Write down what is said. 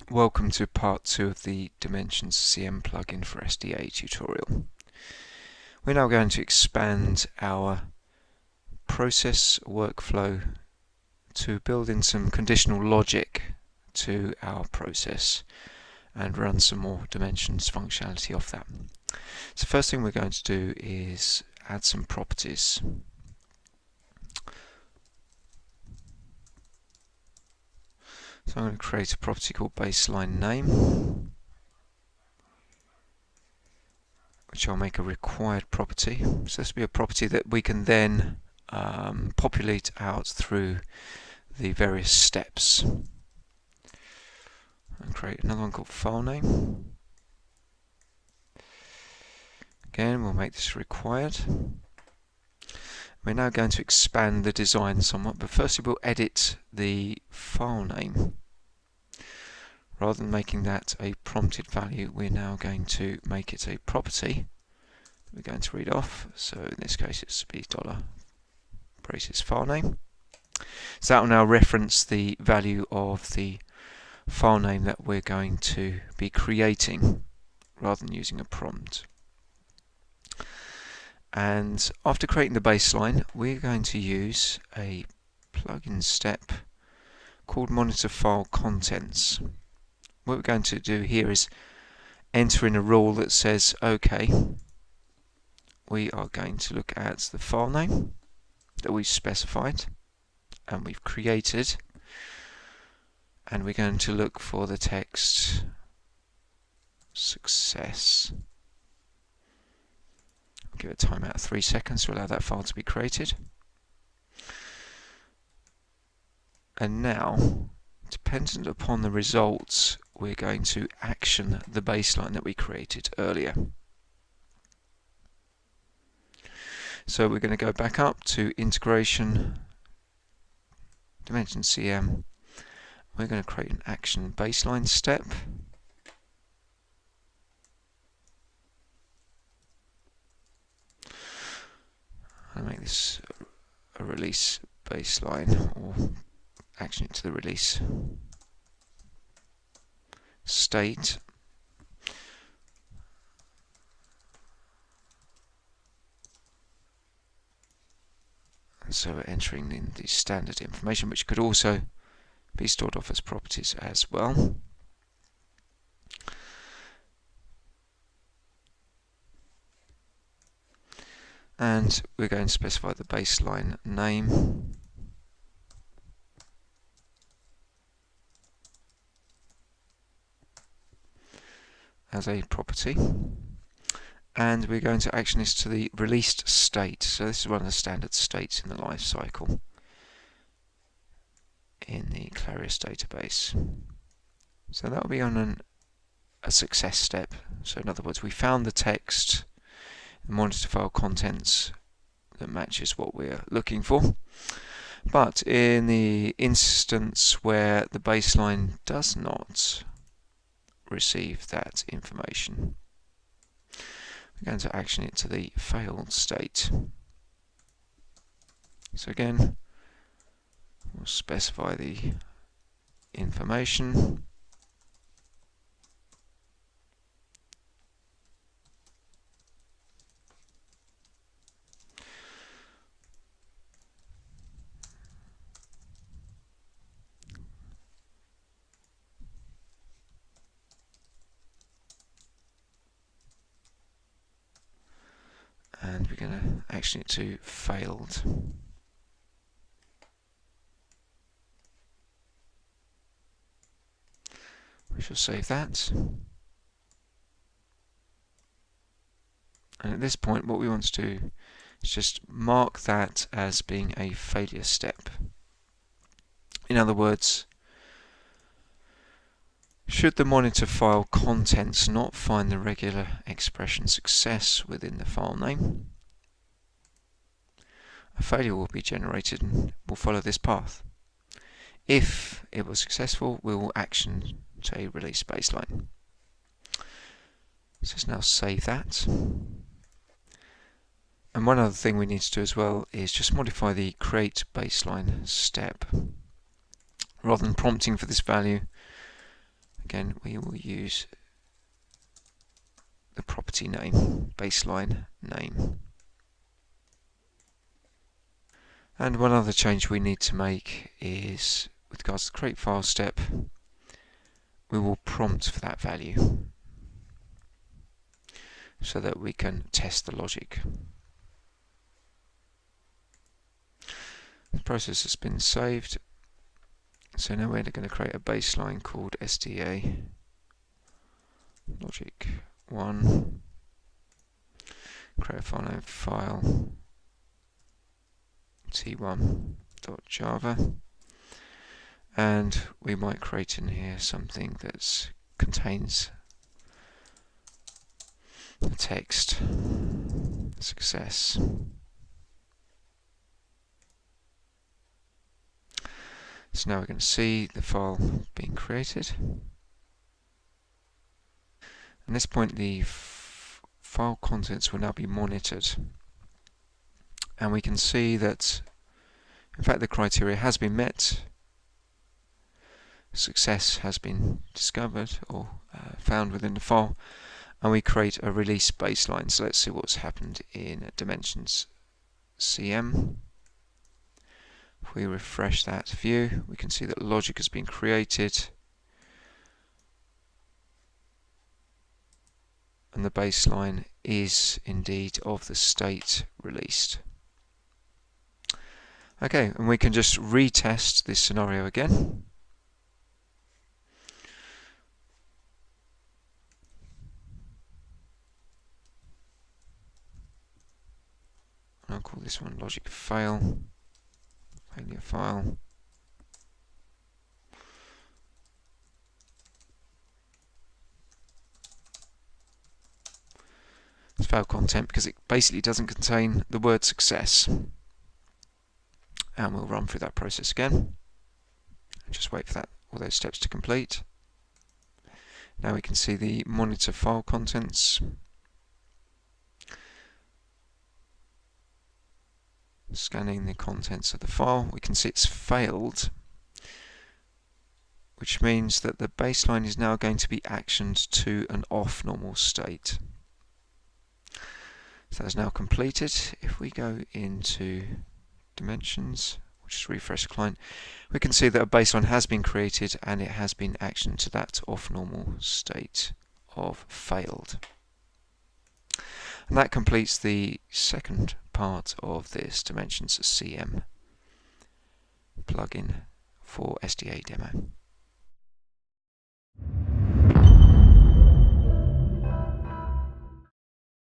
Welcome to part 2 of the Dimensions CM plugin for SDA tutorial. We're now going to expand our process workflow to build in some conditional logic to our process and run some more dimensions functionality off that. So first thing we're going to do is add some properties. So I'm going to create a property called baseline name, which I'll make a required property. So this will be a property that we can then populate out through the various steps. And create another one called file name. Again, we'll make this required. We're now going to expand the design somewhat, but firstly we'll edit the file name. Rather than making that a prompted value, we're now going to make it a property that we're going to read off. So in this case it's $$ braces file name. So that will now reference the value of the file name that we're going to be creating rather than using a prompt. And after creating the baseline, we're going to use a plugin step called monitor file contents. What we're going to do here is enter in a rule that says, okay, we are going to look at the file name that we've specified and we've created, and we're going to look for the text success. Give it a timeout of 3 seconds to allow that file to be created. And now, dependent upon the results, we're going to action the baseline that we created earlier. So we're going to go back up to Integration, Dimensions CM. We're going to create an action baseline step. I'll make this a release baseline, or action it to the release state. And so we're entering in the standard information, which could also be stored off as properties as well. And we're going to specify the baseline name as a property, and we're going to action this to the released state. So this is one of the standard states in the life cycle in the Clarius database. So that will be on a success step. So in other words, we found the text, the monitor file contents that matches what we're looking for. But in the instance where the baseline does not receive that information, we're going to action it to the failed state. So again, we'll specify the information. And we're going to action it to failed. We shall save that. And at this point, what we want to do is just mark that as being a failure step. In other words, should the monitor file contents not find the regular expression success within the file name, a failure will be generated and will follow this path. If it was successful, we will action to a release baseline. So let's now save that. And one other thing we need to do as well is just modify the create baseline step. Rather than prompting for this value, Again, we will use the property name, baseline name. And one other change we need to make is, with regards to the create file step, we will prompt for that value so that we can test the logic. The process has been saved, so now we're going to create a baseline called SDA logic 1, create a file name file t1.java, and we might create in here something that contains the text success. So now we're going to see the file being created. At this point, the file contents will now be monitored, and we can see that in fact the criteria has been met. Success has been discovered or found within the file, and we create a release baseline. So let's see what's happened in Dimensions CM. If we refresh that view, we can see that logic has been created and the baseline is indeed of the state released. Okay, and we can just retest this scenario again. I'll call this one logic fail, failure file. It's failed content because it basically doesn't contain the word success. And we'll run through that process again and just wait for all those steps to complete. Now we can see the monitor file contents. Scanning the contents of the file, we can see it's failed, which means that the baseline is now going to be actioned to an off normal state. So that's now completed. If we go into Dimensions, we'll just refresh the client, we can see that a baseline has been created and it has been actioned to that off normal state of failed. And that completes the second part of this Dimensions CM plugin for SDA demo.